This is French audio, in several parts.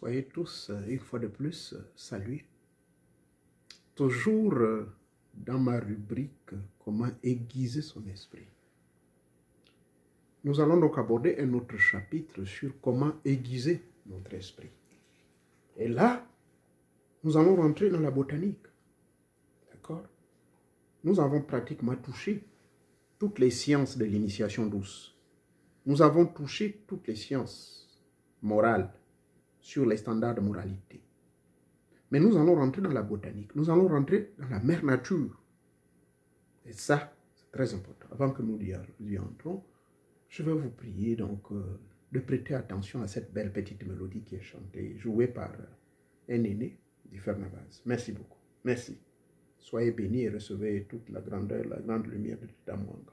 Soyez tous, une fois de plus, salués. Toujours dans ma rubrique « Comment aiguiser son esprit ». Nous allons donc aborder un autre chapitre sur comment aiguiser notre esprit. Et là, nous allons rentrer dans la botanique. D'accord? Nous avons pratiquement touché toutes les sciences de l'initiation douce. Nous avons touché toutes les sciences morales sur les standards de moralité. Mais nous allons rentrer dans la botanique. Nous allons rentrer dans la mère nature. Et ça, c'est très important. Avant que nous y entrons, je vais vous prier donc de prêter attention à cette belle petite mélodie qui est chantée, jouée par un aîné du Fernavaz. Merci beaucoup. Merci. Soyez bénis et recevez toute la grandeur, la grande lumière de Tamwanga.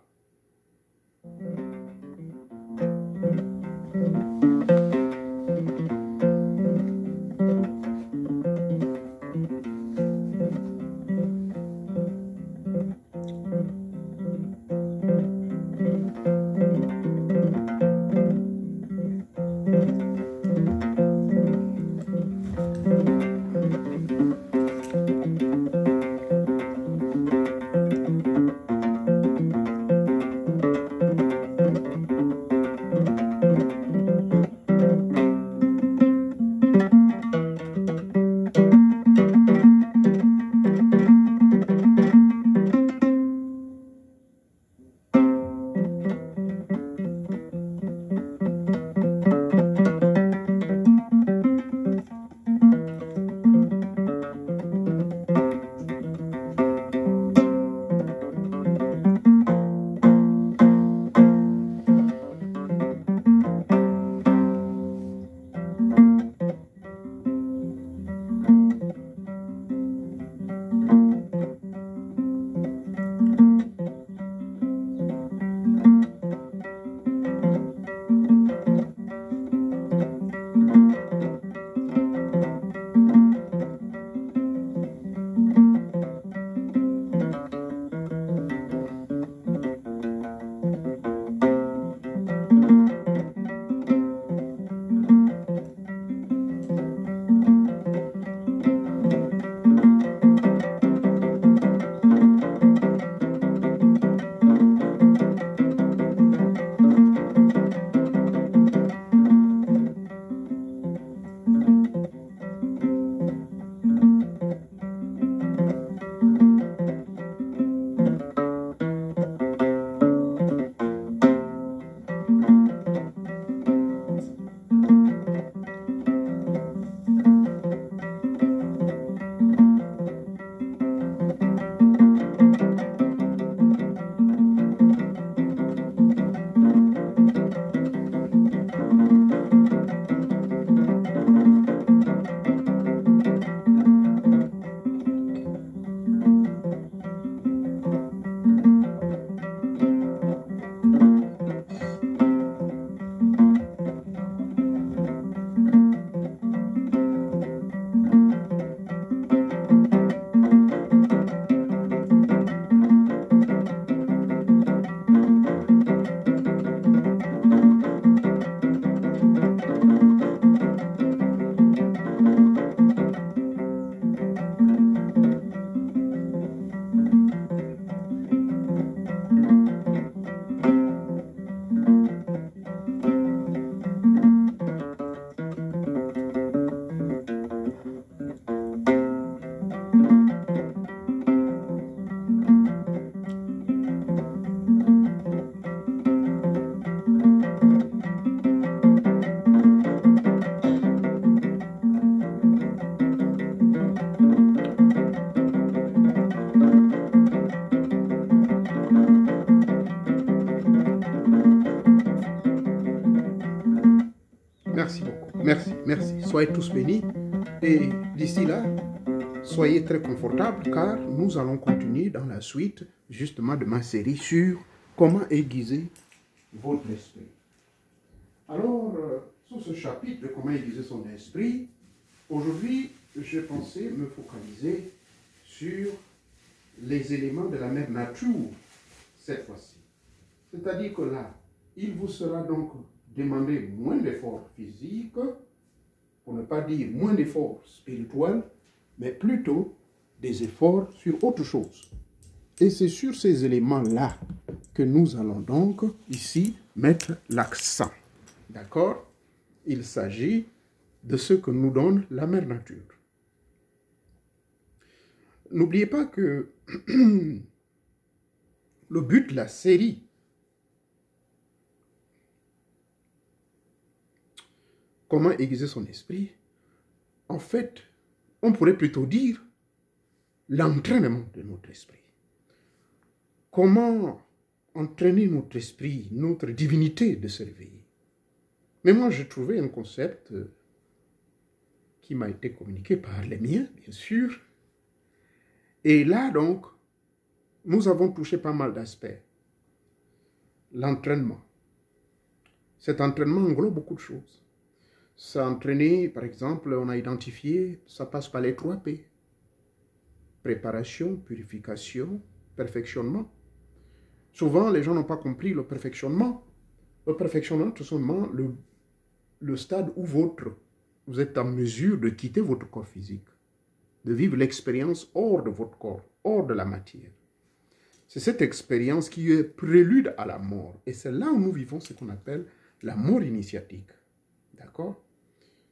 Merci beaucoup. Merci, merci. Soyez tous bénis. Et d'ici là, soyez très confortables car nous allons continuer dans la suite justement de ma série sur comment aiguiser votre esprit. Alors, sur ce chapitre de comment aiguiser son esprit, aujourd'hui, j'ai pensé me focaliser sur les éléments de la mère nature cette fois-ci. C'est-à-dire que là, il vous sera donc demandé moins d'efforts physiques pour ne pas dire moins d'efforts spirituels, mais plutôt des efforts sur autre chose. Et c'est sur ces éléments-là que nous allons donc ici mettre l'accent. D'accord? Il s'agit de ce que nous donne la mère nature. N'oubliez pas que le but de la série Comment aiguiser son esprit, en fait, on pourrait plutôt dire l'entraînement de notre esprit. Comment entraîner notre esprit, notre divinité de se réveiller. Mais moi, j'ai trouvé un concept qui m'a été communiqué par les miens, bien sûr. Et là, donc, nous avons touché pas mal d'aspects. L'entraînement. Cet entraînement englobe beaucoup de choses. S'entraîner, par exemple, on a identifié, ça passe par les 3 P. Préparation, purification, perfectionnement. Souvent, les gens n'ont pas compris le perfectionnement. Le perfectionnement, tout simplement, le stade où vous êtes en mesure de quitter votre corps physique, de vivre l'expérience hors de votre corps, hors de la matière. C'est cette expérience qui est prélude à la mort. Et c'est là où nous vivons ce qu'on appelle la mort initiatique. D'accord?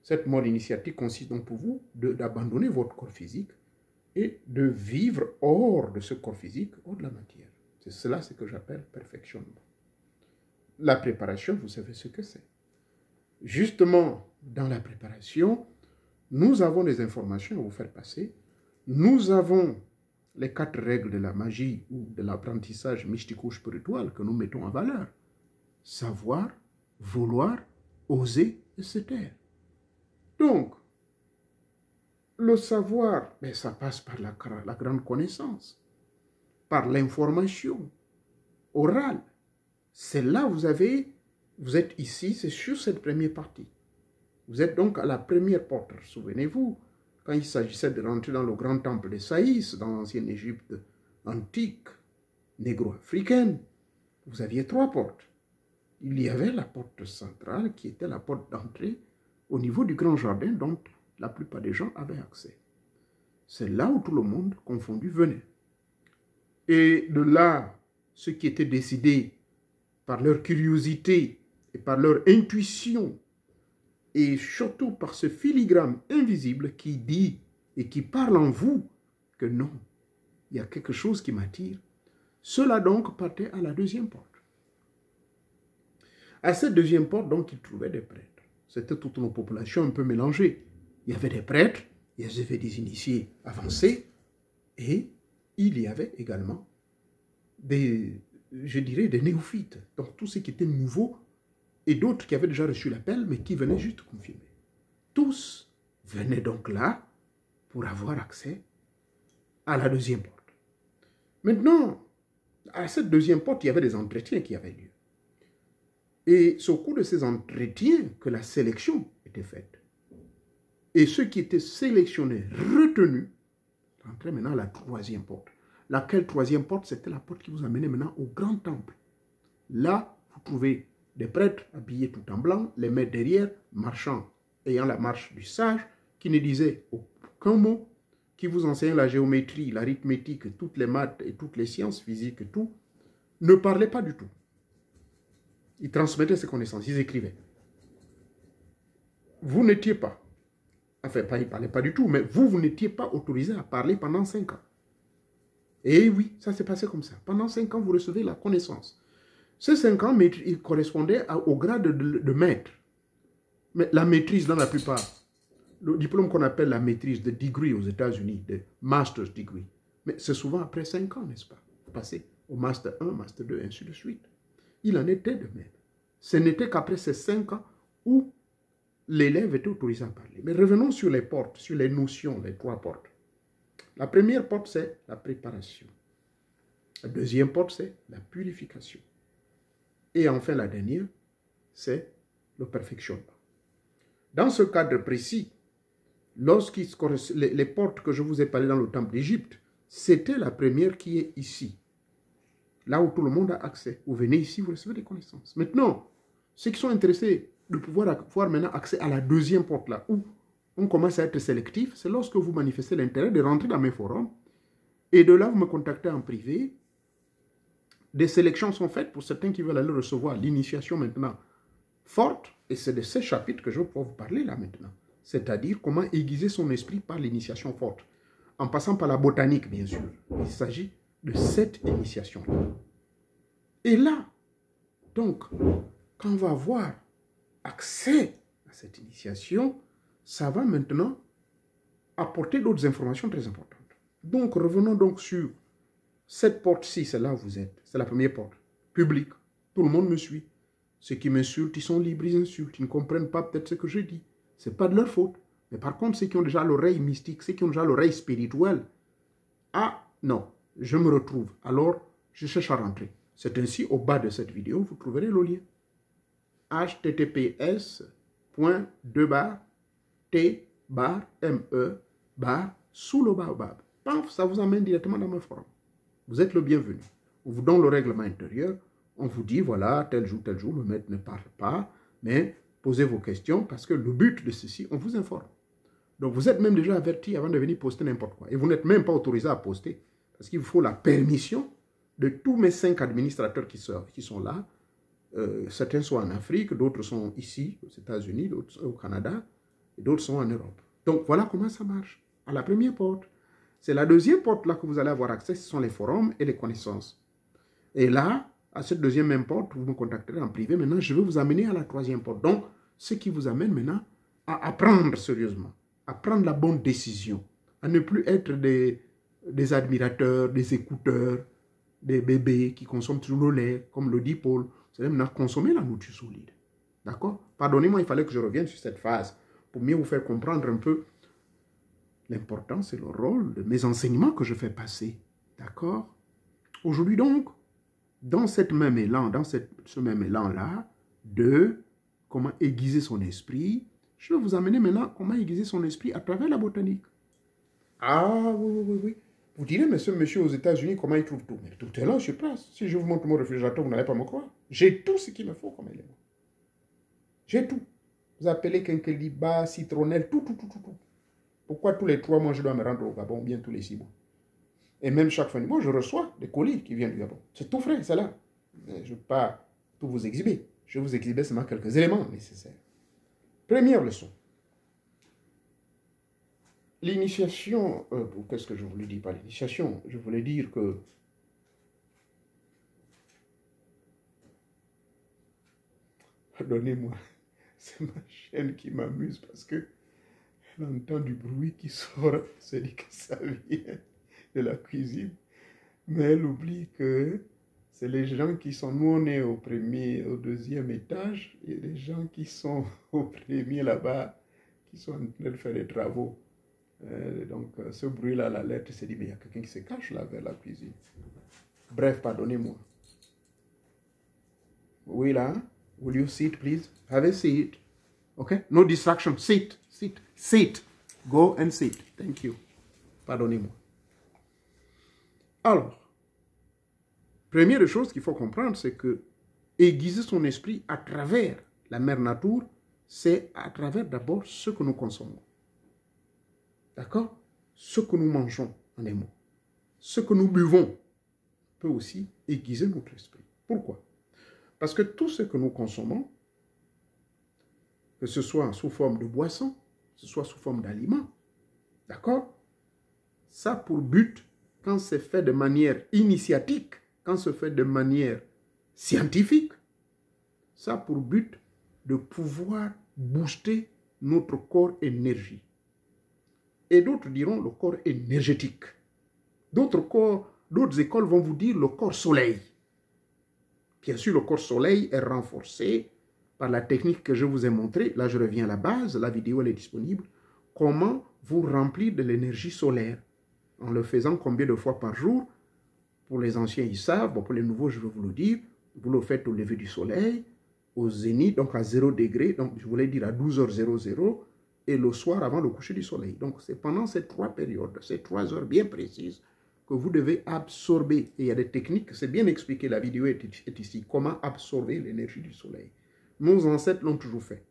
Cette mort initiatique consiste donc pour vous d'abandonner votre corps physique et de vivre hors de ce corps physique, hors de la matière. C'est cela ce que j'appelle perfectionnement. La préparation, vous savez ce que c'est. Justement, dans la préparation, nous avons des informations à vous faire passer. Nous avons les 4 règles de la magie ou de l'apprentissage mystico-spirituel que nous mettons en valeur. Savoir, vouloir, oser et se taire. Donc, le savoir, ça passe par la grande connaissance, par l'information orale. C'est là vous êtes ici, c'est sur cette première partie. Vous êtes donc à la première porte. Souvenez-vous, quand il s'agissait de rentrer dans le grand temple de Saïs, dans l'ancienne Égypte antique, négro-africaine, vous aviez 3 portes. Il y avait la porte centrale qui était la porte d'entrée au niveau du grand jardin dont la plupart des gens avaient accès. C'est là où tout le monde confondu venait. Et de là, ceux qui étaient décidés par leur curiosité et par leur intuition, et surtout par ce filigrane invisible qui dit et qui parle en vous que non, il y a quelque chose qui m'attire. Cela donc partait à la 2e porte. À cette 2e porte, donc, ils trouvaient des prêtres. C'était toute une population un peu mélangée. Il y avait des prêtres, il y avait des initiés avancés, et il y avait également des néophytes, donc tous ceux qui étaient nouveaux, et d'autres qui avaient déjà reçu l'appel, mais qui venaient juste confirmer. Tous venaient donc là pour avoir accès à la 2e porte. Maintenant, à cette 2e porte, il y avait des entretiens qui avaient lieu. Et c'est au cours de ces entretiens que la sélection était faite. Et ceux qui étaient sélectionnés, retenus, rentraient maintenant à la 3e porte. Laquelle 3e porte? C'était la porte qui vous amenait maintenant au grand temple. Là, vous trouvez des prêtres habillés tout en blanc, les mains derrière, marchant, ayant la marche du sage, qui ne disaient aucun mot, qui vous enseignent la géométrie, l'arithmétique, toutes les maths et toutes les sciences physiques et tout, ne parlaient pas du tout. Ils transmettaient ces connaissances, ils écrivaient. Vous n'étiez pas, enfin, ils ne parlaient pas du tout, mais vous n'étiez pas autorisé à parler pendant 5 ans. Et oui, ça s'est passé comme ça. Pendant 5 ans, vous recevez la connaissance. Ces 5 ans, ils correspondaient au grade de maître. Mais la maîtrise, dans la plupart, le diplôme qu'on appelle la maîtrise de degree aux États-Unis, de master's degree, mais c'est souvent après 5 ans, n'est-ce pas? Vous passez au master 1, master 2, ainsi de suite. Il en était de même. Ce n'était qu'après ces 5 ans où l'élève était autorisé à parler. Mais revenons sur les portes, sur les notions, les 3 portes. La première porte, c'est la préparation. La 2e porte, c'est la purification. Et enfin, la dernière, c'est le perfectionnement. Dans ce cadre précis, les portes que je vous ai parlé dans le temple d'Égypte, c'était la première qui est ici. Là où tout le monde a accès. Vous venez ici, vous recevez des connaissances. Maintenant, ceux qui sont intéressés de pouvoir avoir maintenant accès à la 2e porte là, où on commence à être sélectif, c'est lorsque vous manifestez l'intérêt de rentrer dans mes forums et de là, vous me contactez en privé. Des sélections sont faites pour certains qui veulent aller recevoir l'initiation maintenant forte et c'est de ces chapitres que je vais pouvoir vous parler là maintenant. C'est-à-dire comment aiguiser son esprit par l'initiation forte. En passant par la botanique, bien sûr. Il s'agit de cette initiation-là. Et là, donc, quand on va avoir accès à cette initiation, ça va maintenant apporter d'autres informations très importantes. Donc, revenons donc sur cette porte-ci, c'est là où vous êtes. C'est la première porte. Publique. Tout le monde me suit. Ceux qui m'insultent, ils sont libres, ils insultent. Ils ne comprennent pas peut-être ce que je dis. Ce n'est pas de leur faute. Mais par contre, ceux qui ont déjà l'oreille mystique, ceux qui ont déjà l'oreille spirituelle, ah non, je me retrouve. Alors, je cherche à rentrer. C'est ainsi, au bas de cette vidéo, vous trouverez le lien. https://t/me/ sous le baobab. Paf, ça vous amène directement dans mon forum. Vous êtes le bienvenu. On vous donne le règlement intérieur. On vous dit, voilà, tel jour, le maître ne parle pas, mais posez vos questions parce que le but de ceci, on vous informe. Donc, vous êtes même déjà averti avant de venir poster n'importe quoi. Et vous n'êtes même pas autorisé à poster parce qu'il vous faut la permission de tous mes 5 administrateurs qui sont là. Certains sont en Afrique, d'autres sont ici, aux États-Unis, d'autres sont au Canada, et d'autres sont en Europe. Donc, voilà comment ça marche. À la première porte. C'est la deuxième porte là que vous allez avoir accès, ce sont les forums et les connaissances. Et là, à cette deuxième même porte, vous me contacterez en privé. Maintenant, je vais vous amener à la troisième porte. Donc, ce qui vous amène maintenant à apprendre sérieusement, à prendre la bonne décision, à ne plus être des admirateurs, des écouteurs, des bébés qui consomment toujours le lait, comme le dit Paul. C'est maintenant consommer la nourriture solide. D'accord? Pardonnez-moi, il fallait que je revienne sur cette phase pour mieux vous faire comprendre un peu l'importance et le rôle de mes enseignements que je fais passer. D'accord? Aujourd'hui donc, dans cette même élan, ce même élan-là, de comment aiguiser son esprit, je vais vous amener maintenant comment aiguiser son esprit à travers la botanique. Ah oui. Vous direz, mais ce monsieur aux États-Unis, comment il trouve tout? Mais tout est là, je place. Si je vous montre mon réfrigérateur, vous n'allez pas me croire. J'ai tout ce qu'il me faut comme élément. J'ai tout. Vous appelez quinqueliba, citronnelle, tout. Pourquoi tous les 3 mois, je dois me rendre au Gabon, ou bien tous les 6 mois? Et même chaque fin du mois, je reçois des colis qui viennent du Gabon. C'est tout frais, c'est là. Je ne veux pas tout vous exhiber. Je vais vous exhiber seulement quelques éléments nécessaires. Première leçon. L'initiation, qu'est-ce que je voulais dire par l'initiation? Je voulais dire que pardonnez-moi, c'est ma chaîne qui m'amuse parce que elle entend du bruit qui sort, elle se dit que ça vient de la cuisine, mais elle oublie que c'est les gens qui sont, nous on est au deuxième étage, il y a des gens qui sont au premier là-bas, qui sont en train de faire des travaux. Donc ce bruit-là, la lettre s'est dit, mais il y a quelqu'un qui se cache là vers la cuisine. Bref, pardonnez-moi. Oui là, will you sit please? Have a seat. Okay? No distraction. Sit. Go and sit. Thank you. Pardonnez-moi. Alors, première chose qu'il faut comprendre, c'est que aiguiser son esprit à travers la mère nature, c'est à travers d'abord ce que nous consommons. D'accord? Ce que nous mangeons, en un mot. Ce que nous buvons peut aussi aiguiser notre esprit. Pourquoi? Parce que tout ce que nous consommons, que ce soit sous forme de boisson, que ce soit sous forme d'aliments, d'accord? Ça pour but, quand c'est fait de manière initiatique, quand c'est fait de manière scientifique, ça pour but de pouvoir booster notre corps énergie. Et d'autres diront le corps énergétique. D'autres écoles vont vous dire le corps soleil. Bien sûr, le corps soleil est renforcé par la technique que je vous ai montrée. Là, je reviens à la base, la vidéo elle est disponible. Comment vous remplir de l'énergie solaire en le faisant combien de fois par jour? Pour les anciens, ils savent. Bon, pour les nouveaux, je vais vous le dire. Vous le faites au lever du soleil, au zénith, donc à 0 degré. Donc, je voulais dire à 12h00 et le soir avant le coucher du soleil. Donc, c'est pendant ces 3 périodes, ces 3 heures bien précises que vous devez absorber. Et il y a des techniques, c'est bien expliqué, la vidéo est ici, comment absorber l'énergie du soleil. Nos ancêtres l'ont toujours fait.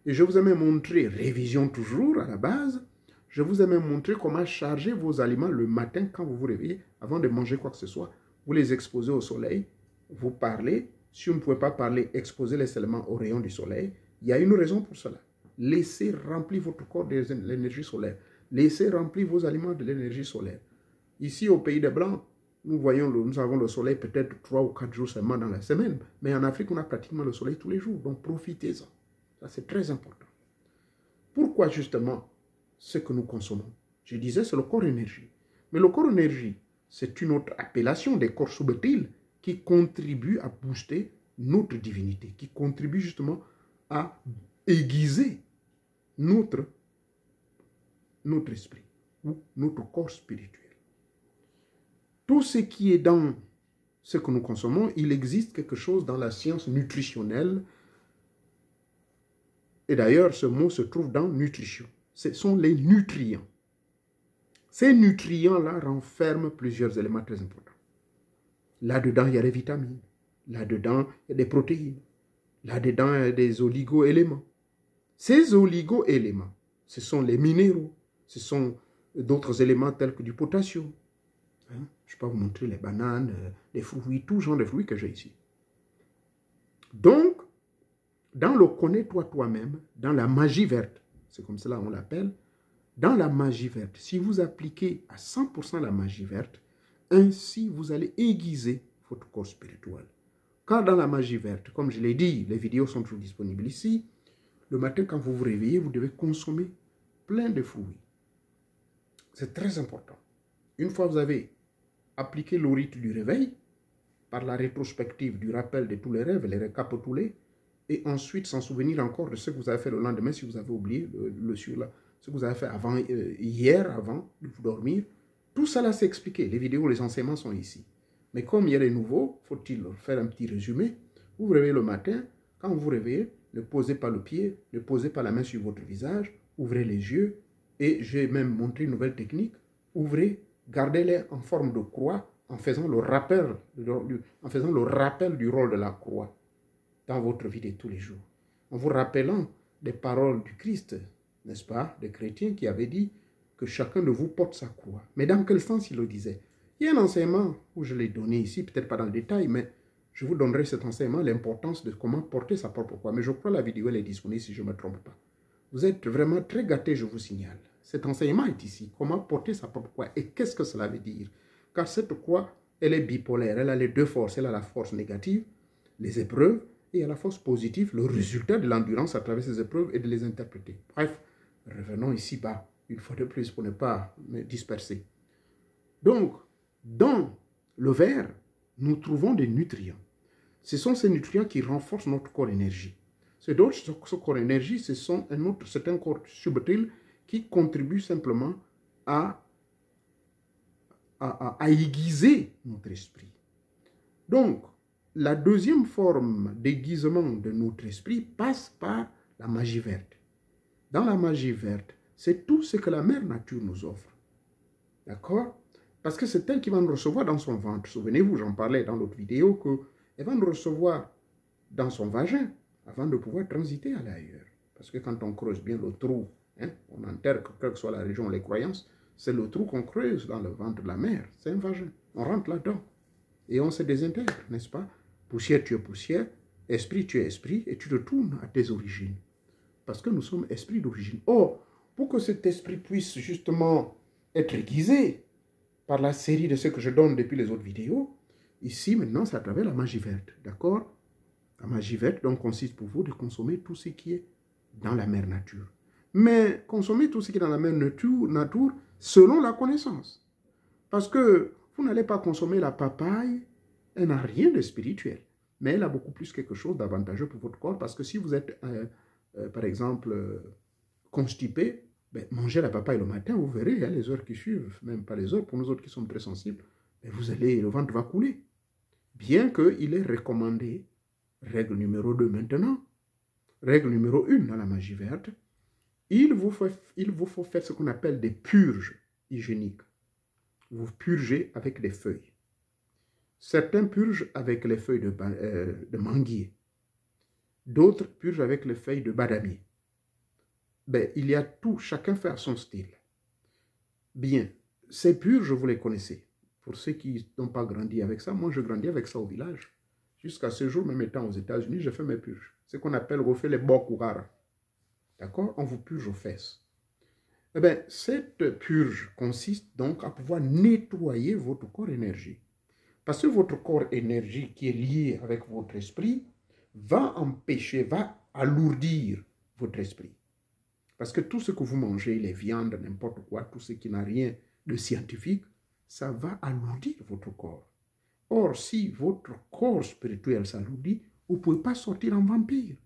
Et je vous ai même montré, révision toujours à la base, je vous ai même montré comment charger vos aliments le matin quand vous vous réveillez, avant de manger quoi que ce soit. Vous les exposez au soleil, vous parlez. Si vous ne pouvez pas parler, exposez les éléments aux rayons du soleil. Il y a une raison pour cela. Laissez remplir votre corps de l'énergie solaire. Laissez remplir vos aliments de l'énergie solaire. Ici, au pays des Blancs, nous avons le soleil peut-être 3 ou 4 jours seulement dans la semaine. Mais en Afrique, on a pratiquement le soleil tous les jours. Donc, profitez-en. Ça, c'est très important. Pourquoi, justement, ce que nous consommons? Je disais, c'est le corps énergie. Mais le corps énergie, c'est une autre appellation des corps subtils qui contribue à booster notre divinité, qui contribue justement à aiguiser notre esprit ou notre corps spirituel. Tout ce qui est dans ce que nous consommons, il existe quelque chose dans la science nutritionnelle. Et d'ailleurs, ce mot se trouve dans nutrition. Ce sont les nutriments. Ces nutriments-là renferment plusieurs éléments très importants. Là-dedans, il y a des vitamines. Là-dedans, il y a des protéines. Là-dedans, il y a des oligo-éléments. Ces oligo-éléments, ce sont les minéraux. Ce sont d'autres éléments tels que du potassium. Je peux vous montrer les bananes, les fruits, tout genre de fruits que j'ai ici. Donc, dans le connais-toi toi-même, dans la magie verte, c'est comme cela on l'appelle, dans la magie verte, si vous appliquez à 100% la magie verte, ainsi vous allez aiguiser votre corps spirituel. Car dans la magie verte, comme je l'ai dit, les vidéos sont toujours disponibles ici, le matin quand vous vous réveillez, vous devez consommer plein de fruits. C'est très important. Une fois que vous avez appliqué le rite du réveil, par la rétrospective du rappel de tous les rêves, les récapitulés, et ensuite s'en souvenir encore de ce que vous avez fait le lendemain, si vous avez oublié ce que vous avez fait hier, avant de vous dormir. Tout cela s'est expliqué. Les vidéos, les enseignements sont ici. Mais comme il y a des nouveaux, faut-il faire un petit résumé. Vous vous réveillez le matin. Quand vous vous réveillez, ne posez pas le pied, ne posez pas la main sur votre visage. Ouvrez les yeux. Et j'ai même montré une nouvelle technique. Ouvrez, gardez-les en forme de croix en faisant le rappel du rôle de la croix dans votre vie de tous les jours. En vous rappelant des paroles du Christ, n'est-ce pas, des chrétiens qui avaient dit que chacun de vous porte sa croix. Mais dans quel sens il le disait? Il y a un enseignement où je l'ai donné ici, peut-être pas dans le détail, mais je vous donnerai cet enseignement, l'importance de comment porter sa propre croix. Mais je crois que la vidéo elle est disponible si je ne me trompe pas. Vous êtes vraiment très gâtés, je vous signale. Cet enseignement est ici, comment porter sa propre croix. Et qu'est-ce que cela veut dire? Car cette croix, elle est bipolaire, elle a les deux forces. Elle a la force négative, les épreuves, et à la force positive, le résultat de l'endurance à travers ces épreuves et de les interpréter. Bref, revenons ici-bas, une fois de plus, pour ne pas me disperser. Donc, dans le verre, nous trouvons des nutriments. Ce sont ces nutriments qui renforcent notre corps énergie. Ce corps énergie, c'est un corps subtil qui contribue simplement à aiguiser notre esprit. Donc, la deuxième forme d'aiguisement de notre esprit passe par la magie verte. Dans la magie verte, c'est tout ce que la mère nature nous offre. D'accord? Parce que c'est elle qui va nous recevoir dans son ventre. Souvenez-vous, j'en parlais dans l'autre vidéo, qu'elle va nous recevoir dans son vagin avant de pouvoir transiter à l'ailleurs. Parce que quand on creuse bien le trou, on enterre, quelle que soit la région, les croyances, c'est le trou qu'on creuse dans le ventre de la mère. C'est un vagin. On rentre là-dedans. Et on se désintègre, n'est-ce pas? Poussière, tu es poussière. Esprit, tu es esprit. Et tu retournes à tes origines. Parce que nous sommes esprits d'origine. Or, pour que cet esprit puisse justement être aiguisé par la série de ce que je donne depuis les autres vidéos, ici, maintenant, c'est à travers la magie verte. D'accord? La magie verte, donc, consiste pour vous de consommer tout ce qui est dans la mère nature. Mais consommer tout ce qui est dans la mère nature selon la connaissance. Parce que vous n'allez pas consommer la papaye, elle n'a rien de spirituel. Mais elle a beaucoup plus quelque chose d'avantageux pour votre corps. Parce que si vous êtes, par exemple, constipé, ben, mangez la papaye le matin, vous verrez, les heures qui suivent, même pas les heures, pour nous autres qui sommes très sensibles, ben, le ventre va couler. Bien qu'il est recommandé, règle numéro 2 maintenant, règle numéro 1 dans la magie verte, il vous faut faire ce qu'on appelle des purges hygiéniques. Vous purgez avec des feuilles. Certains purgent avec les feuilles de manguier. D'autres purgent avec les feuilles de badamier. ben, il y a tout, chacun fait à son style. Bien, ces purges, vous les connaissez. Pour ceux qui n'ont pas grandi avec ça, moi je grandis avec ça au village. Jusqu'à ce jour, même étant aux États-Unis, je fais mes purges. Ce qu'on appelle, on fait les bokugara. D'accord? On vous purge aux fesses. Eh bien, cette purge consiste donc à pouvoir nettoyer votre corps énergie. Parce que votre corps énergie qui est lié avec votre esprit va empêcher, va alourdir votre esprit. Parce que tout ce que vous mangez, les viandes, n'importe quoi, tout ce qui n'a rien de scientifique, ça va alourdir votre corps. Or, si votre corps spirituel s'alourdit, vous ne pouvez pas sortir en vampire.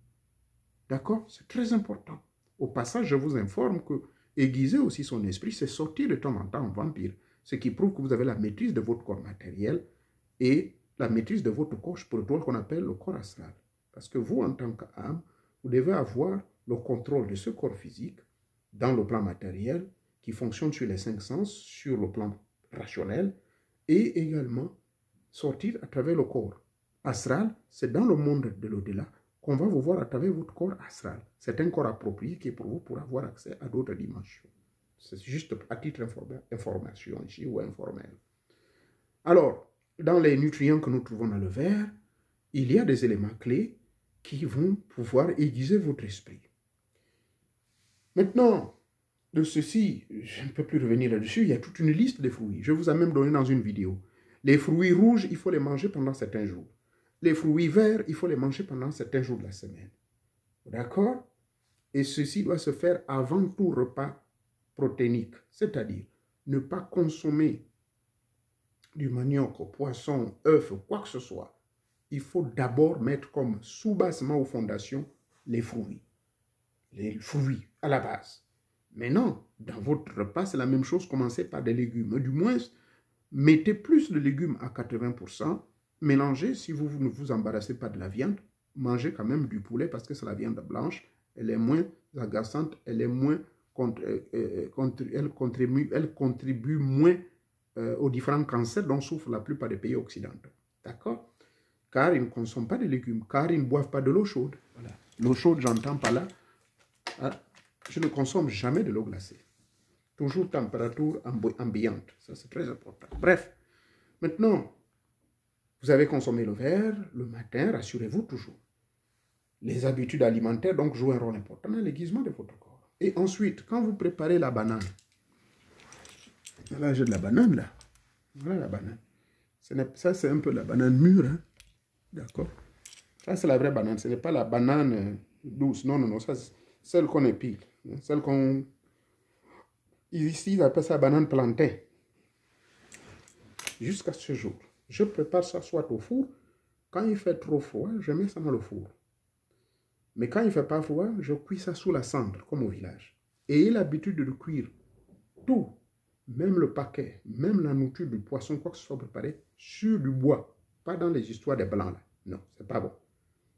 D'accord? C'est très important. Au passage, je vous informe que aiguiser aussi son esprit, c'est sortir de temps en temps en vampire. Ce qui prouve que vous avez la maîtrise de votre corps matériel et la maîtrise de votre corps spirituel qu'on appelle le corps astral. Parce que vous, en tant qu'âme, vous devez avoir le contrôle de ce corps physique dans le plan matériel qui fonctionne sur les 5 sens, sur le plan rationnel et également sortir à travers le corps astral. C'est dans le monde de l'au-delà qu'on va vous voir à travers votre corps astral. C'est un corps approprié qui est pour vous pour avoir accès à d'autres dimensions. C'est juste à titre d'information ici ou informel. Alors, dans les nutriments que nous trouvons dans le verre, il y a des éléments clés qui vont pouvoir aiguiser votre esprit. Maintenant, de ceci, je ne peux plus revenir là-dessus, il y a toute une liste de fruits. Je vous ai même donné dans une vidéo. Les fruits rouges, il faut les manger pendant certains jours. Les fruits verts, il faut les manger pendant certains jours de la semaine. D'accord? Et ceci doit se faire avant tout repas protéinique, c'est-à-dire ne pas consommer du manioc, poisson, œuf, quoi que ce soit. Il faut d'abord mettre comme sous-bassement aux fondations les fruits. Les fruits à la base. Mais non, dans votre repas, c'est la même chose, commencez par des légumes. Du moins, mettez plus de légumes à 80%, mélangez, si vous ne vous embarrassez pas de la viande, mangez quand même du poulet parce que c'est la viande blanche, elle est moins agaçante, elle est moins elle contribue moins aux différents cancers dont souffrent la plupart des pays occidentaux. D'accord? Car ils ne consomment pas de légumes, car ils ne boivent pas de l'eau chaude. Voilà. L'eau chaude, j'entends par là, je ne consomme jamais de l'eau glacée. Toujours température ambiante. Ça, c'est très important. Bref, maintenant, vous avez consommé le verre le matin, rassurez-vous toujours. Les habitudes alimentaires, donc, jouent un rôle important dans l'aiguisement de votre corps. Et ensuite, quand vous préparez la banane, là, j'ai de la banane, là. Voilà la banane. Ça, c'est un peu la banane mûre, hein? D'accord? Ça, c'est la vraie banane. Ce n'est pas la banane douce. Non, non, non. Ça, c'est celle qu'on épile. Celle qu'on... Ici, ils appellent ça banane plantain. Jusqu'à ce jour. Je prépare ça soit au four. Quand il fait trop froid, je mets ça dans le four. Mais quand il ne fait pas froid, je cuis ça sous la cendre, comme au village. Ayez l'habitude de cuire tout, même le paquet, même la nourriture du poisson, quoi que ce soit préparé, sur du bois. Pas dans les histoires des blancs, là. Non, c'est pas bon.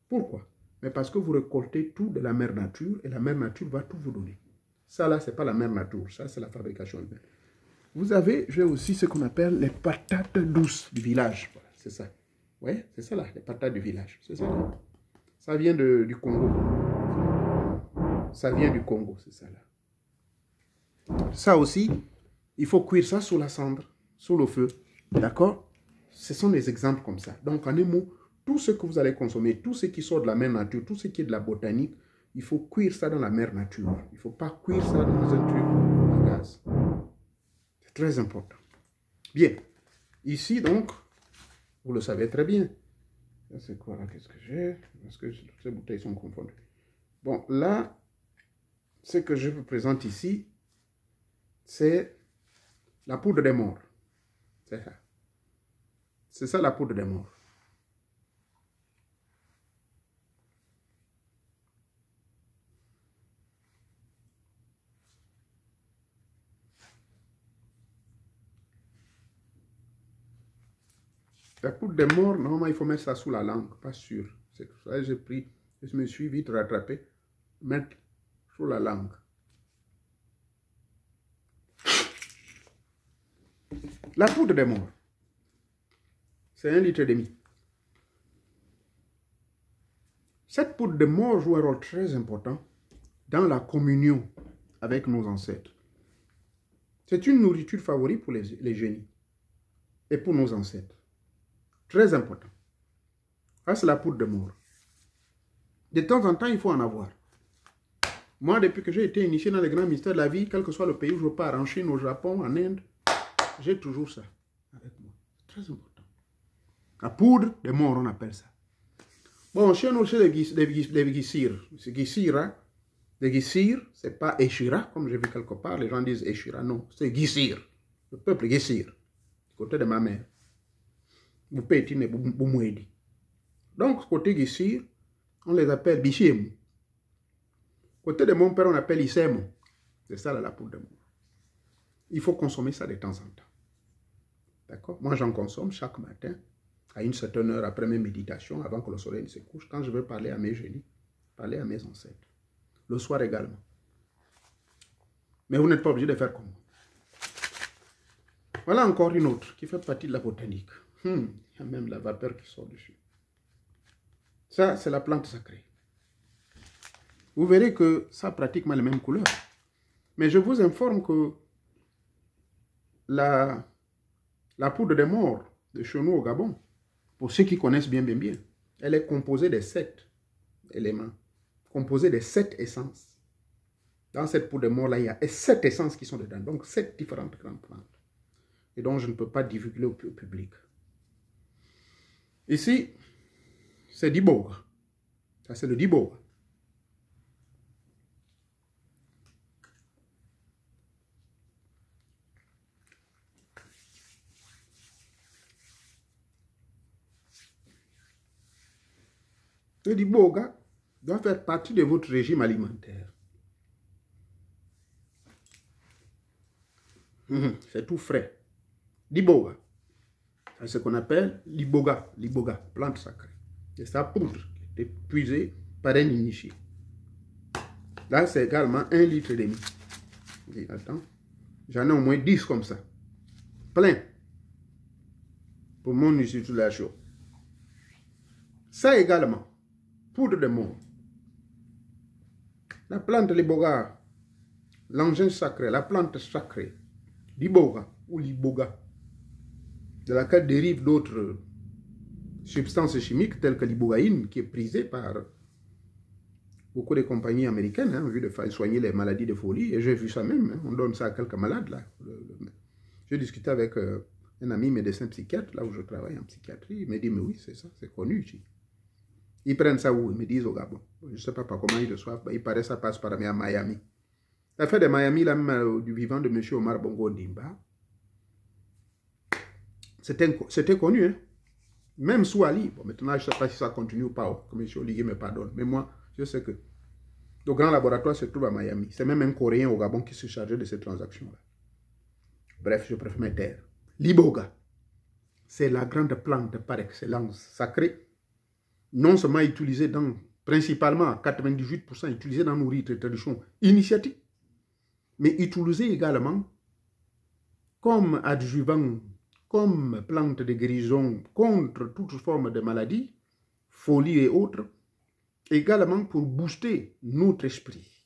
Pourquoi? Mais parce que vous récoltez tout de la mère nature et la mère nature va tout vous donner. Ça, là, ce n'est pas la mère nature. Ça, c'est la fabrication humaine. Vous avez, j'ai aussi ce qu'on appelle les patates douces du village. Voilà, c'est ça. Oui, c'est ça, là, les patates du village. C'est ça, là. Ça vient du Congo. Ça vient du Congo, c'est ça, là. Ça aussi, il faut cuire ça sous la cendre, sous le feu. D'accord? Ce sont des exemples comme ça. Donc, en un mot, tout ce que vous allez consommer, tout ce qui sort de la mère nature, tout ce qui est de la botanique, il faut cuire ça dans la mère nature. Il ne faut pas cuire ça dans un truc à gaz. C'est très important. Bien. Ici, donc, vous le savez très bien. C'est quoi là? Qu'est-ce que j'ai? Parce que toutes ces bouteilles sont confondues. Bon, là, ce que je vous présente ici, c'est la poudre des morts. C'est ça. C'est ça la poudre des morts. La poudre des morts, normalement, il faut mettre ça sous la langue, pas sûr. C'est pour ça que j'ai pris, je me suis vite rattrapé, mettre sous la langue. La poudre des morts, c'est 1,5 litre. Cette poudre de mort joue un rôle très important dans la communion avec nos ancêtres. C'est une nourriture favorite pour les génies et pour nos ancêtres. Très important. Ça, c'est la poudre de mort. De temps en temps, il faut en avoir. Moi, depuis que j'ai été initié dans les grands mystères de la vie, quel que soit le pays où je pars, en Chine, au Japon, en Inde, j'ai toujours ça avec moi. C'est très important. La poudre de mort, on appelle ça. Bon, chez nous, c'est des gissirs. C'est gissirs, hein. Les gissirs, c'est pas Eshira, comme j'ai vu quelque part. Les gens disent Eshira. Non, c'est gissirs. Le peuple gissir. Du côté de ma mère. Boupétine et Boumouedi. Donc, côté gissir, on les appelle Bichiemu. Côté de mon père, on appelle Isemo. C'est ça la poudre de mort. Il faut consommer ça de temps en temps. D'accord? Moi, j'en consomme chaque matin, à une certaine heure après mes méditations, avant que le soleil ne se couche, quand je veux parler à mes génies, parler à mes ancêtres. Le soir également. Mais vous n'êtes pas obligé de faire comme moi. Voilà encore une autre qui fait partie de la botanique. Il y a même la vapeur qui sort dessus. Ça, c'est la plante sacrée. Vous verrez que ça a pratiquement les mêmes couleurs. Mais je vous informe que la poudre de mort de chez nous au Gabon, pour ceux qui connaissent bien, elle est composée de 7 éléments, composée de 7 essences. Dans cette poudre de mort-là, il y a 7 essences qui sont dedans, donc 7 différentes grandes plantes. Et donc, je ne peux pas divulguer au public. Ici, c'est d'Iboga. Ça, c'est le d'Iboga. Le d'Iboga doit faire partie de votre régime alimentaire. C'est tout frais. L'Iboga. C'est ce qu'on appelle l'Iboga, plante sacrée. C'est sa poudre qui est puisée par un initié. Là, c'est également 1,5 litre. Attends, j'en ai au moins 10 comme ça. Plein. Pour mon utilisation. Ça également, poudre de mort. La plante l'Iboga, l'engin sacré, la plante sacrée, l'Iboga ou l'Iboga, de laquelle dérivent d'autres substances chimiques telles que l'ibogaïne, qui est prisée par beaucoup de compagnies américaines en vue de soigner les maladies de folie. Et j'ai vu ça même, on donne ça à quelques malades. Là. J'ai discuté avec un ami médecin psychiatre, là où je travaille en psychiatrie. Il m'a dit, mais oui, c'est ça, c'est connu ici. Ils prennent ça où? Ils me disent au Gabon. Je ne sais pas par comment ils reçoivent. Il paraît que ça passe par Miami. L'affaire de Miami, là, du vivant de M. Omar Bongo Ndimba, c'était connu, hein. Même sous Ali. Bon, maintenant, je ne sais pas si ça continue ou pas. Comme M. Oligui me pardonne. Mais moi, je sais que le grand laboratoire se trouve à Miami. C'est même un Coréen au Gabon qui se chargeait de ces transactions-là. Bref, je préfère me taire. L'Iboga, c'est la grande plante par excellence sacrée, non seulement utilisée dans, principalement 98% utilisée dans nos rites et traditions initiatiques, mais utilisée également comme adjuvant, comme plante de guérison contre toute forme de maladie, folie et autres, également pour booster notre esprit.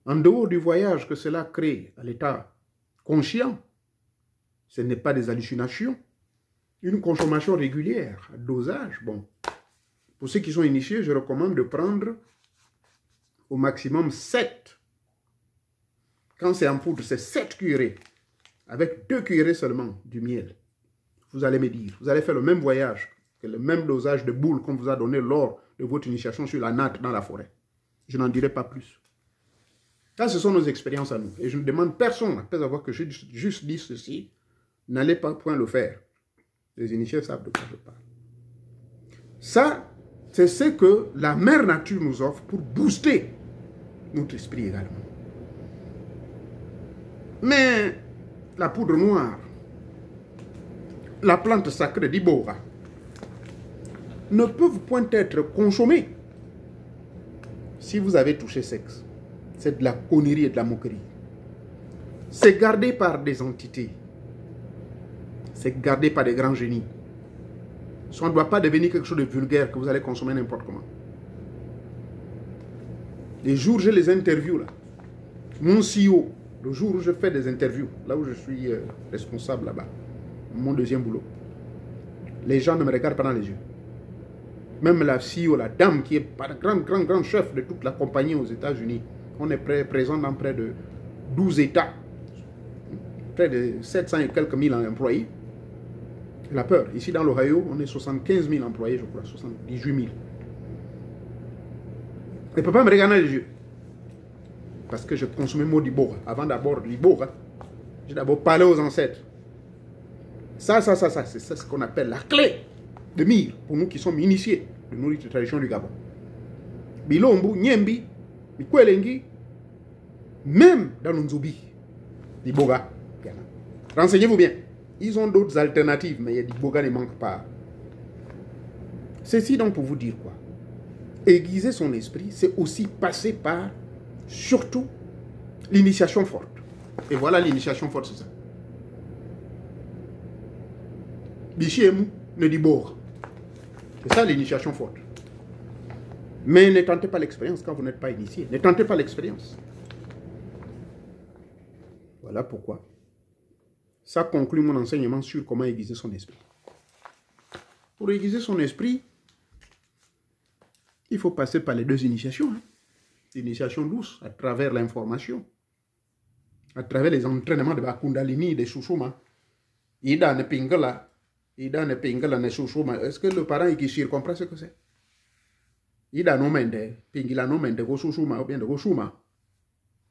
En dehors du voyage que cela crée à l'état conscient, ce n'est pas des hallucinations, une consommation régulière, à dosage, bon. Pour ceux qui sont initiés, je recommande de prendre au maximum 7. Quand c'est en poudre, c'est 7 cuillerées. Avec 2 cuillerées seulement du miel. Vous allez me dire, vous allez faire le même voyage, que le même dosage de boule qu'on vous a donné lors de votre initiation sur la natte dans la forêt. Je n'en dirai pas plus. Ça, ce sont nos expériences à nous. Et je ne demande personne, après avoir que j'ai juste dit ceci, n'allez pas point le faire. Les initiés savent de quoi je parle. Ça, c'est ce que la mère nature nous offre pour booster notre esprit également. Mais la poudre noire, la plante sacrée d'Iboga, ne peuvent point être consommées si vous avez touché sexe. C'est de la connerie et de la moquerie. C'est gardé par des entités. C'est gardé par des grands génies. Ça ne doit pas devenir quelque chose de vulgaire que vous allez consommer n'importe comment. Les jours où j'ai les interviews, là, mon CEO, le jour où je fais des interviews, là où je suis responsable là-bas, mon deuxième boulot, les gens ne me regardent pas dans les yeux. Même la CEO, la dame qui est grand chef de toute la compagnie aux États-Unis, on est présent dans près de 12 États, près de 700 et quelques mille employés. Elle a peur. Ici dans l'Ohio, on est 75 000 employés, je crois, 78 000. Elle ne peut pas me regarder dans les yeux. Parce que je consommais mon Libora. Avant d'abord Libora, j'ai d'abord parlé aux ancêtres. Ça, c'est ce qu'on appelle la clé de mire pour nous qui sommes initiés de nourriture tradition du Gabon. Bilombo, Nyembi, Mikwelengi, même dans Nzoubi, Libora. Renseignez-vous bien. Ils ont d'autres alternatives, mais Libora ne manque pas. Ceci donc pour vous dire quoi? Aiguiser son esprit, c'est aussi passer par, surtout, l'initiation forte. Et voilà l'initiation forte, c'est ça. Bichiemu ne dit bord. C'est ça l'initiation forte. Mais ne tentez pas l'expérience quand vous n'êtes pas initié. Ne tentez pas l'expérience. Voilà pourquoi. Ça conclut mon enseignement sur comment aiguiser son esprit. Pour aiguiser son esprit, il faut passer par les deux initiations. Hein. L'initiation douce, à travers l'information, à travers les entraînements de Bakundalini, de Sushuma. Ida ne pingala, ne Sushuma. Est-ce que le parent qui comprend ce que c'est? Ida no mende, pingila no mende, go Sushuma ou bien de go Shuma.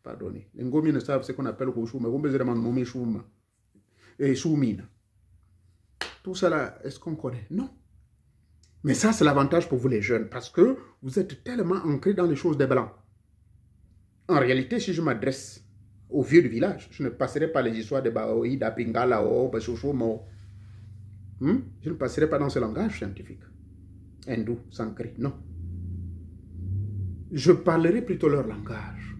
Pardonnez. Les Ngomi ne savent ce qu'on appelle go Shuma. Vous besoin de nommer Shuma. Et Shumina. Tout cela, est-ce qu'on connaît? Non. Mais ça, c'est l'avantage pour vous les jeunes, parce que vous êtes tellement ancrés dans les choses des Blancs. En réalité, si je m'adresse aux vieux du village, je ne passerai pas les histoires de Baoï, d'Apingala, Bashoshoma. Je ne passerai pas dans ce langage scientifique. Hindou, Sanskrit, non. Je parlerai plutôt leur langage.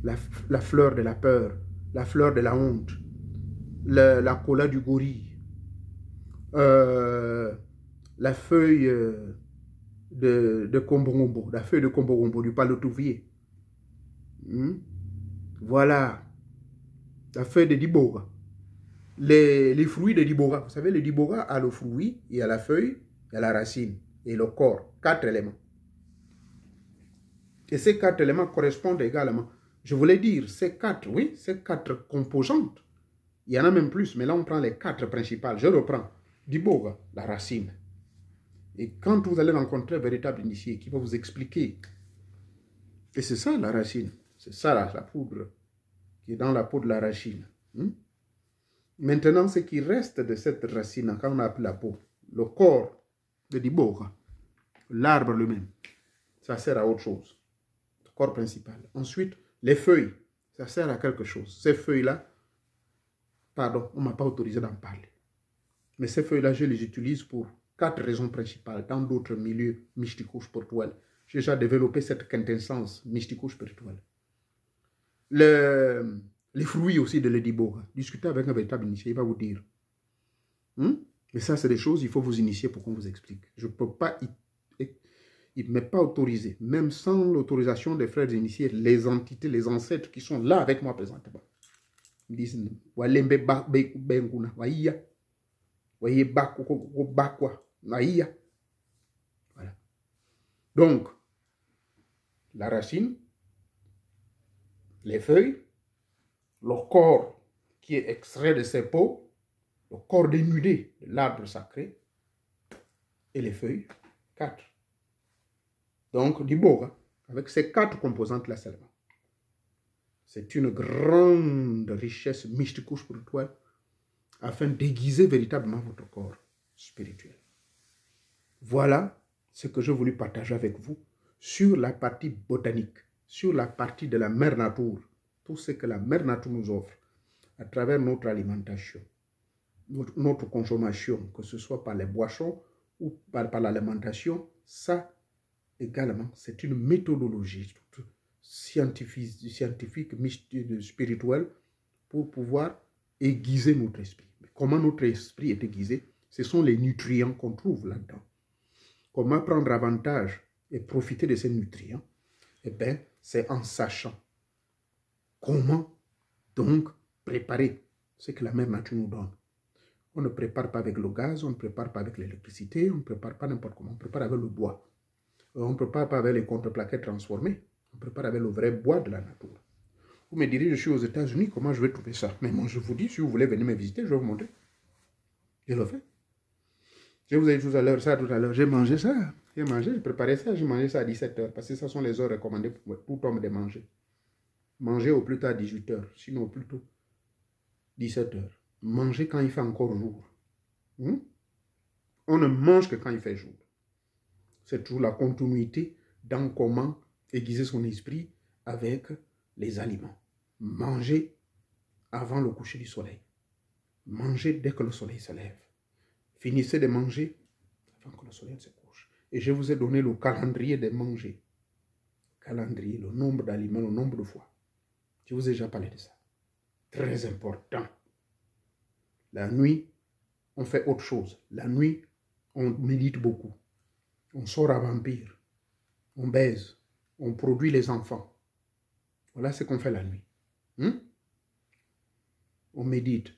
La fleur de la peur, la fleur de la honte, la cola du gorille, la feuille de Kombongombo, la feuille de Kombongombo, du palotouvier. Voilà. La feuille de Dibora. Les fruits de Dibora. Vous savez, le Dibora a le fruit, il y a la feuille, il y a la racine et le corps. 4 éléments. Et ces 4 éléments correspondent également. Je voulais dire, ces 4, oui, ces 4 composantes. Il y en a même plus, mais là on prend les 4 principales. Je reprends. Dibora, la racine. Et quand vous allez rencontrer un véritable initié qui va vous expliquer, et c'est ça la racine, c'est ça la poudre qui est dans la peau de la racine. Maintenant, ce qui reste de cette racine, quand on appelle la peau, le corps de Dibora, l'arbre lui-même, ça sert à autre chose, le corps principal. Ensuite, les feuilles, ça sert à quelque chose. Ces feuilles-là, pardon, on ne m'a pas autorisé d'en parler. Mais ces feuilles-là, je les utilise pour 4 raisons principales dans d'autres milieux mystico-spirituels. J'ai déjà développé cette quintessence mystico-spirituelle. Les fruits aussi de l'Edibora. Discutez avec un véritable initié, il va vous dire. Mais ça, c'est des choses, il faut vous initier pour qu'on vous explique. Je ne peux pas, il ne m'est pas autorisé, même sans l'autorisation des frères initiés, les entités, les ancêtres qui sont là avec moi présentement. Ils disent, voilà. Donc, la racine, les feuilles, le corps qui est extrait de ses peaux, le corps dénudé de l'arbre sacré, et les feuilles, 4. Donc, Dibora, avec ces 4 composantes-là seulement. C'est une grande richesse mystico-spirituelle afin d'aiguiser véritablement votre corps spirituel. Voilà ce que j'ai voulu partager avec vous sur la partie botanique, sur la partie de la mère nature, tout ce que la mère nature nous offre à travers notre alimentation, notre consommation, que ce soit par les boissons ou par l'alimentation, ça également, c'est une méthodologie scientifique, spirituelle pour pouvoir aiguiser notre esprit. Mais comment notre esprit est aiguisé? Ce sont les nutriments qu'on trouve là-dedans. Comment prendre avantage et profiter de ces nutriments, eh bien, c'est en sachant comment donc préparer ce que la mère nature nous donne. On ne prépare pas avec le gaz, on ne prépare pas avec l'électricité, on ne prépare pas n'importe comment, on prépare avec le bois. On ne prépare pas avec les contreplaquettes transformées, on prépare avec le vrai bois de la nature. Vous me direz, je suis aux États-Unis, comment je vais trouver ça? Mais moi, je vous dis, si vous voulez venir me visiter, je vais vous montrer. Je le fais. Je vous ai dit tout à l'heure, j'ai mangé ça. J'ai préparé ça, j'ai mangé ça à 17 h, parce que ce sont les heures recommandées pour tout homme de manger. Manger au plus tard 18 h, sinon au plus tôt 17 h. Manger quand il fait encore jour. On ne mange que quand il fait jour. C'est toujours la continuité dans comment aiguiser son esprit avec les aliments. Manger avant le coucher du soleil. Manger dès que le soleil se lève. Finissez de manger avant que le soleil se couche. Et je vous ai donné le calendrier de manger. Calendrier, le nombre d'aliments, le nombre de fois. Je vous ai déjà parlé de ça. Très important. La nuit, on fait autre chose. La nuit, on médite beaucoup. On sort à vampire. On baise. On produit les enfants. Voilà ce qu'on fait la nuit. On médite.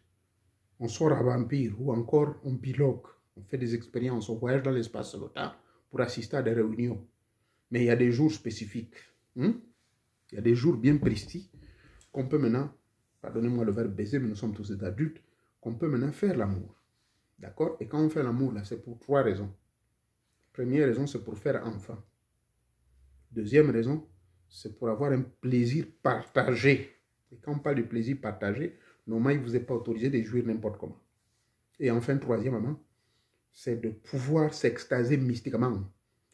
On sort à vampire ou encore on pilogue. On fait des expériences. On voyage dans l'espace et le temps pour assister à des réunions. Mais il y a des jours spécifiques. Il y a des jours bien précis qu'on peut maintenant, pardonnez-moi le verbe baiser, mais nous sommes tous des adultes, qu'on peut maintenant faire l'amour. D'accord? Et quand on fait l'amour, là, c'est pour 3 raisons. Première raison, c'est pour faire enfant. Deuxième raison, c'est pour avoir un plaisir partagé. Et quand on parle de plaisir partagé, normalement, il ne vous est pas autorisé de jouir n'importe comment. Et enfin, troisièmement, c'est de pouvoir s'extasier mystiquement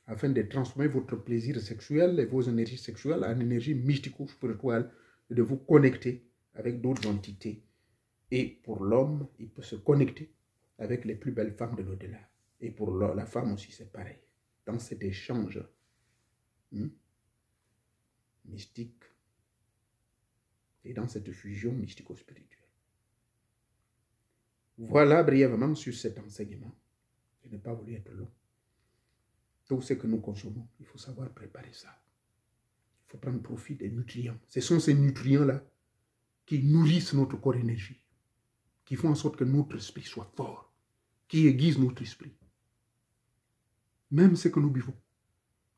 afin de transformer votre plaisir sexuel et vos énergies sexuelles en énergie mystico-spirituelle et de vous connecter avec d'autres entités. Et pour l'homme, il peut se connecter avec les plus belles femmes de l'au-delà. Et pour la femme aussi, c'est pareil. Dans cet échange mystique et dans cette fusion mystico-spirituelle. Voilà brièvement sur cet enseignement. Je n'ai pas voulu être long. Tout ce que nous consommons, il faut savoir préparer ça. Il faut prendre profit des nutriments. Ce sont ces nutriments-là qui nourrissent notre corps énergie, qui font en sorte que notre esprit soit fort, qui aiguisent notre esprit. Même ce que nous buvons,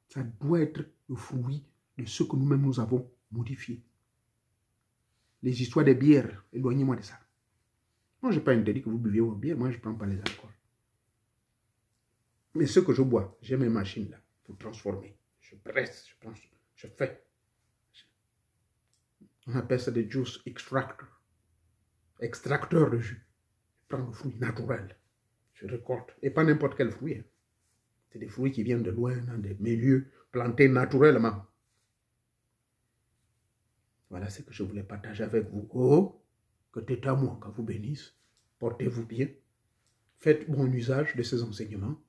ça doit être le fruit de ce que nous-mêmes nous avons modifié. Les histoires des bières, éloignez-moi de ça. Moi, je n'ai pas interdit que vous buviez vos bières, moi je ne prends pas les alcools. Mais ce que je bois, j'ai mes machines là pour transformer. Je presse, je fais. On appelle ça des juice extractors. Extracteur de jus. Je prends le fruit naturel. Je récolte. Et pas n'importe quel fruit. C'est des fruits qui viennent de loin, dans des milieux plantés naturellement. Voilà ce que je voulais partager avec vous. Oh, que Tétamoua vous bénisse. Portez-vous bien. Faites bon usage de ces enseignements.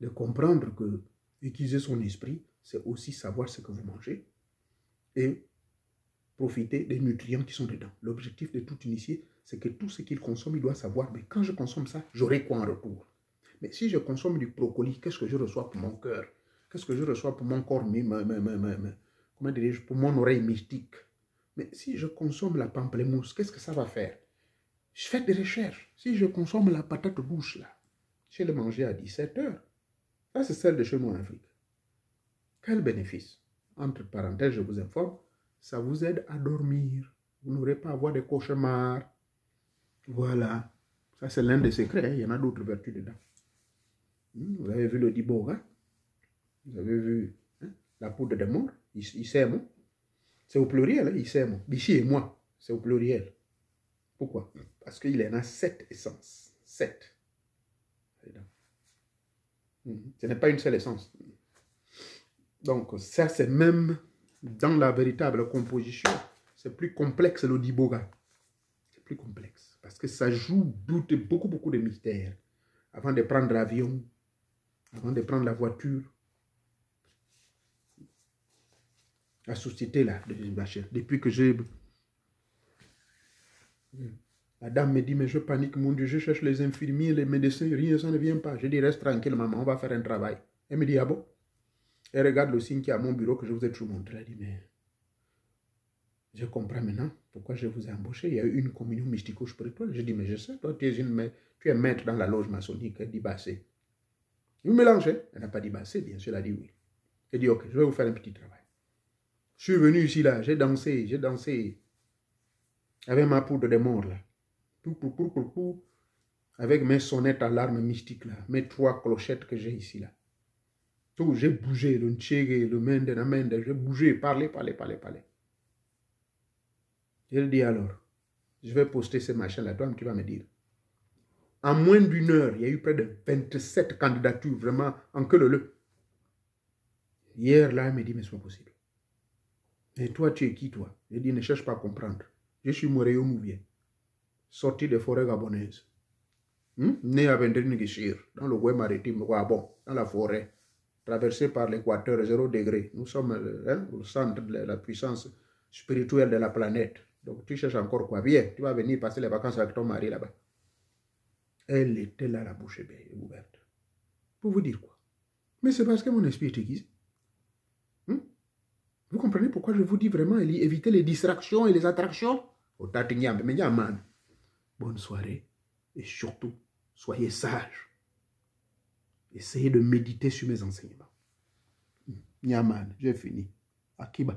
De comprendre que utiliser son esprit, c'est aussi savoir ce que vous mangez et profiter des nutriments qui sont dedans. L'objectif de tout initié, c'est que tout ce qu'il consomme, il doit savoir, mais quand je consomme ça, j'aurai quoi en retour? Mais si je consomme du brocoli, qu'est-ce que je reçois pour mon cœur? Qu'est-ce que je reçois pour mon corps, comment dirais-je, pour mon oreille mystique? Mais si je consomme la pamplemousse, qu'est-ce que ça va faire? Je fais des recherches. Si je consomme la patate douce, là, je vais le manger à 17 h. Ça, c'est celle de chez nous en Afrique. Quel bénéfice? Entre parenthèses, je vous informe, ça vous aide à dormir. Vous n'aurez pas à avoir des cauchemars. Voilà. Ça, c'est l'un des secrets. Hein. Il y en a d'autres vertus dedans. Vous avez vu le diboga? Vous avez vu la poudre de mort? Il sème. C'est au pluriel, hein? Il sème. Bichi et moi, c'est au pluriel. Pourquoi? Parce qu'il y en a 7 essences. 7. Ce n'est pas une seule essence. Donc, ça, c'est même dans la véritable composition. C'est plus complexe, le diboga. C'est plus complexe. Parce que ça joue beaucoup de mystères. Avant de prendre l'avion, avant de prendre la voiture, la société, là, depuis que j'ai... La dame me dit, mais je panique, mon Dieu, je cherche les infirmiers, les médecins, rien, ça ne vient pas. Je dis, reste tranquille, maman, on va faire un travail. Elle me dit, ah bon? Elle regarde le signe qui est à mon bureau que je vous ai toujours montré. Elle dit, mais je comprends maintenant pourquoi je vous ai embauché. Il y a eu une communion mystico-spirituelle. Je dis, mais je sais, toi, tu es maître dans la loge maçonnique. Elle dit, bah, c'est. Vous mélangez. Elle n'a pas dit, bah, c'est bien sûr. Elle a dit oui. Elle dit, ok, je vais vous faire un petit travail. Je suis venu ici, là, j'ai dansé avec ma poudre de mort, là. Avec mes sonnettes à larmes mystiques, là, mes 3 clochettes que j'ai ici, là. Tout, j'ai bougé, le ntchege, le mende, la mende, j'ai bougé, parlé. Elle dit alors, je vais poster ces machins-là, toi, tu vas me dire. En moins d'une heure, il y a eu près de 27 candidatures, vraiment, en que le. Hier, là, elle me dit, mais c'est pas possible. Et toi, tu es qui, toi? Je dis, ne cherche pas à comprendre. Je suis Moréo Mouvien, sorti des forêts gabonaises. Né à Vendrine-Guichir, dans le Ouest maritime, Wabon, dans la forêt, traversé par l'équateur 0 degré. Nous sommes au centre de la puissance spirituelle de la planète. Donc tu cherches encore quoi? Viens, tu vas venir passer les vacances avec ton mari là-bas. Elle était là, la bouche ouverte. Pour vous dire quoi? Mais c'est parce que mon esprit est aiguisé. Vous comprenez pourquoi je vous dis vraiment éviter les distractions et les attractions? Bonne soirée et surtout, soyez sages. Essayez de méditer sur mes enseignements. Nyaman, j'ai fini. Akiba.